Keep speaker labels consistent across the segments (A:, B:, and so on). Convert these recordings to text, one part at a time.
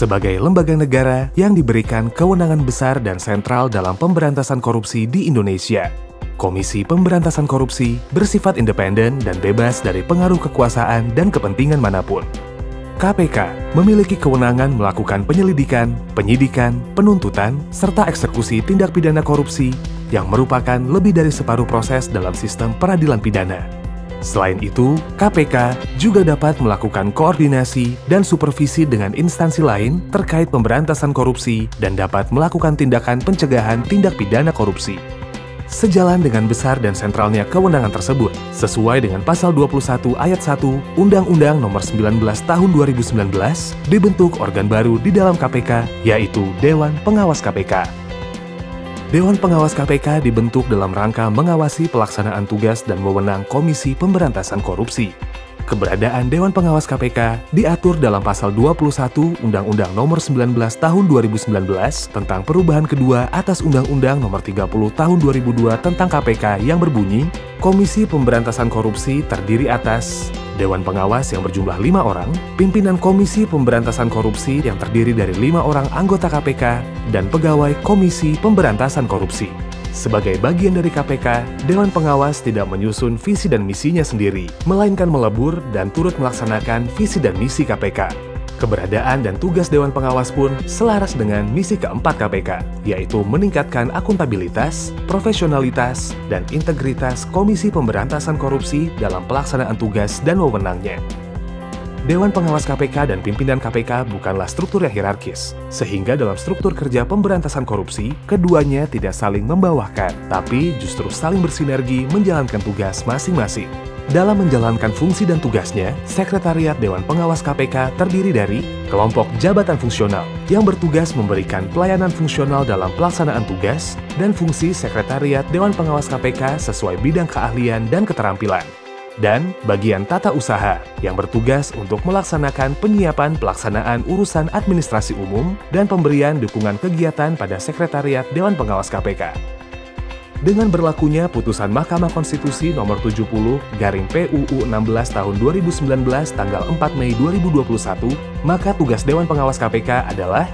A: sebagai lembaga negara yang diberikan kewenangan besar dan sentral dalam pemberantasan korupsi di Indonesia. Komisi Pemberantasan Korupsi bersifat independen dan bebas dari pengaruh kekuasaan dan kepentingan manapun. KPK memiliki kewenangan melakukan penyelidikan, penyidikan, penuntutan, serta eksekusi tindak pidana korupsi yang merupakan lebih dari separuh proses dalam sistem peradilan pidana. Selain itu, KPK juga dapat melakukan koordinasi dan supervisi dengan instansi lain terkait pemberantasan korupsi dan dapat melakukan tindakan pencegahan tindak pidana korupsi. Sejalan dengan besar dan sentralnya kewenangan tersebut, sesuai dengan Pasal 21 Ayat 1 Undang-Undang Nomor 19 Tahun 2019, dibentuk organ baru di dalam KPK, yaitu Dewan Pengawas KPK. Dewan Pengawas KPK dibentuk dalam rangka mengawasi pelaksanaan tugas dan wewenang Komisi Pemberantasan Korupsi. Keberadaan Dewan Pengawas KPK diatur dalam Pasal 21 Undang-Undang Nomor 19 Tahun 2019 tentang perubahan kedua atas Undang-Undang Nomor 30 Tahun 2002 tentang KPK yang berbunyi, Komisi Pemberantasan Korupsi terdiri atas Dewan Pengawas yang berjumlah 5 orang, pimpinan Komisi Pemberantasan Korupsi yang terdiri dari 5 orang anggota KPK, dan pegawai Komisi Pemberantasan Korupsi. Sebagai bagian dari KPK, Dewan Pengawas tidak menyusun visi dan misinya sendiri, melainkan melebur dan turut melaksanakan visi dan misi KPK. Keberadaan dan tugas Dewan Pengawas pun selaras dengan misi keempat KPK, yaitu meningkatkan akuntabilitas, profesionalitas, dan integritas Komisi Pemberantasan Korupsi dalam pelaksanaan tugas dan wewenangnya. Dewan Pengawas KPK dan pimpinan KPK bukanlah struktur yang hierarkis, sehingga dalam struktur kerja pemberantasan korupsi, keduanya tidak saling membawahkan, tapi justru saling bersinergi menjalankan tugas masing-masing. Dalam menjalankan fungsi dan tugasnya, Sekretariat Dewan Pengawas KPK terdiri dari kelompok jabatan fungsional yang bertugas memberikan pelayanan fungsional dalam pelaksanaan tugas dan fungsi Sekretariat Dewan Pengawas KPK sesuai bidang keahlian dan keterampilan. Dan bagian tata usaha yang bertugas untuk melaksanakan penyiapan pelaksanaan urusan administrasi umum dan pemberian dukungan kegiatan pada Sekretariat Dewan Pengawas KPK. Dengan berlakunya putusan Mahkamah Konstitusi Nomor 70/PUU 16 Tahun 2019 tanggal 4 Mei 2021, maka tugas Dewan Pengawas KPK adalah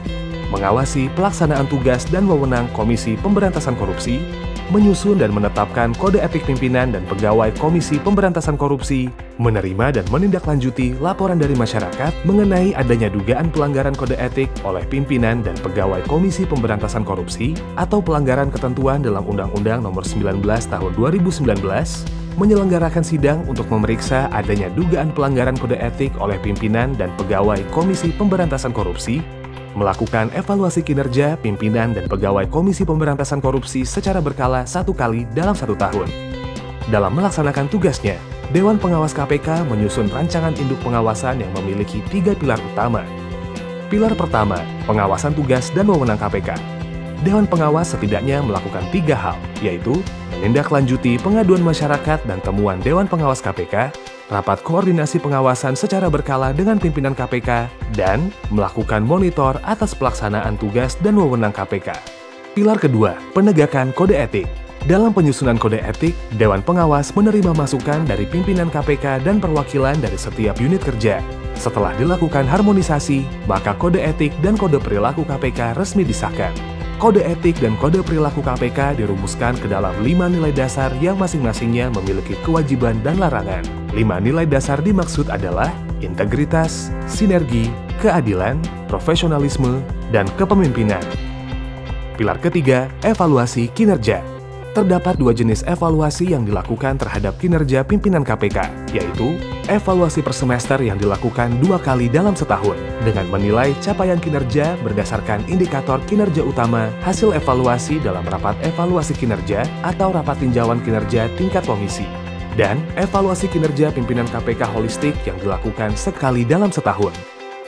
A: mengawasi pelaksanaan tugas dan wewenang Komisi Pemberantasan Korupsi, menyusun dan menetapkan kode etik pimpinan dan pegawai Komisi Pemberantasan Korupsi, menerima dan menindaklanjuti laporan dari masyarakat mengenai adanya dugaan pelanggaran kode etik oleh pimpinan dan pegawai Komisi Pemberantasan Korupsi atau pelanggaran ketentuan dalam Undang-Undang Nomor 19 Tahun 2019, menyelenggarakan sidang untuk memeriksa adanya dugaan pelanggaran kode etik oleh pimpinan dan pegawai Komisi Pemberantasan Korupsi, melakukan evaluasi kinerja pimpinan dan pegawai Komisi Pemberantasan Korupsi secara berkala 1 kali dalam 1 tahun. Dalam melaksanakan tugasnya, Dewan Pengawas KPK menyusun rancangan induk pengawasan yang memiliki 3 pilar utama. Pilar pertama, pengawasan tugas dan wewenang KPK. Dewan Pengawas setidaknya melakukan 3 hal, yaitu menindaklanjuti pengaduan masyarakat dan temuan Dewan Pengawas KPK, rapat koordinasi pengawasan secara berkala dengan pimpinan KPK, dan melakukan monitor atas pelaksanaan tugas dan wewenang KPK. Pilar kedua, penegakan kode etik. Dalam penyusunan kode etik, Dewan Pengawas menerima masukan dari pimpinan KPK dan perwakilan dari setiap unit kerja. Setelah dilakukan harmonisasi, maka kode etik dan kode perilaku KPK resmi disahkan. Kode etik dan kode perilaku KPK dirumuskan ke dalam 5 nilai dasar yang masing-masingnya memiliki kewajiban dan larangan. 5 nilai dasar dimaksud adalah integritas, sinergi, keadilan, profesionalisme, dan kepemimpinan. Pilar ketiga, evaluasi kinerja. Terdapat 2 jenis evaluasi yang dilakukan terhadap kinerja pimpinan KPK, yaitu evaluasi per semester yang dilakukan 2 kali dalam setahun, dengan menilai capaian kinerja berdasarkan indikator kinerja utama hasil evaluasi dalam rapat evaluasi kinerja atau rapat tinjauan kinerja tingkat komisi, dan evaluasi kinerja pimpinan KPK holistik yang dilakukan sekali dalam setahun.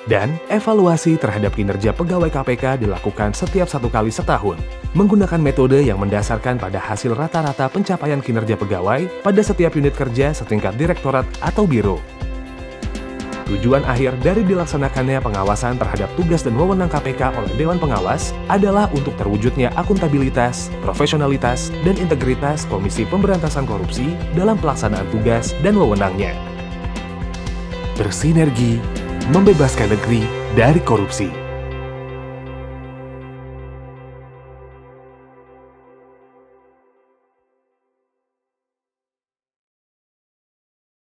A: Dan evaluasi terhadap kinerja pegawai KPK dilakukan setiap 1 kali setahun, menggunakan metode yang mendasarkan pada hasil rata-rata pencapaian kinerja pegawai pada setiap unit kerja setingkat direktorat atau biro. Tujuan akhir dari dilaksanakannya pengawasan terhadap tugas dan wewenang KPK oleh Dewan Pengawas adalah untuk terwujudnya akuntabilitas, profesionalitas, dan integritas Komisi Pemberantasan Korupsi dalam pelaksanaan tugas dan wewenangnya. Bersinergi membebaskan negeri dari korupsi.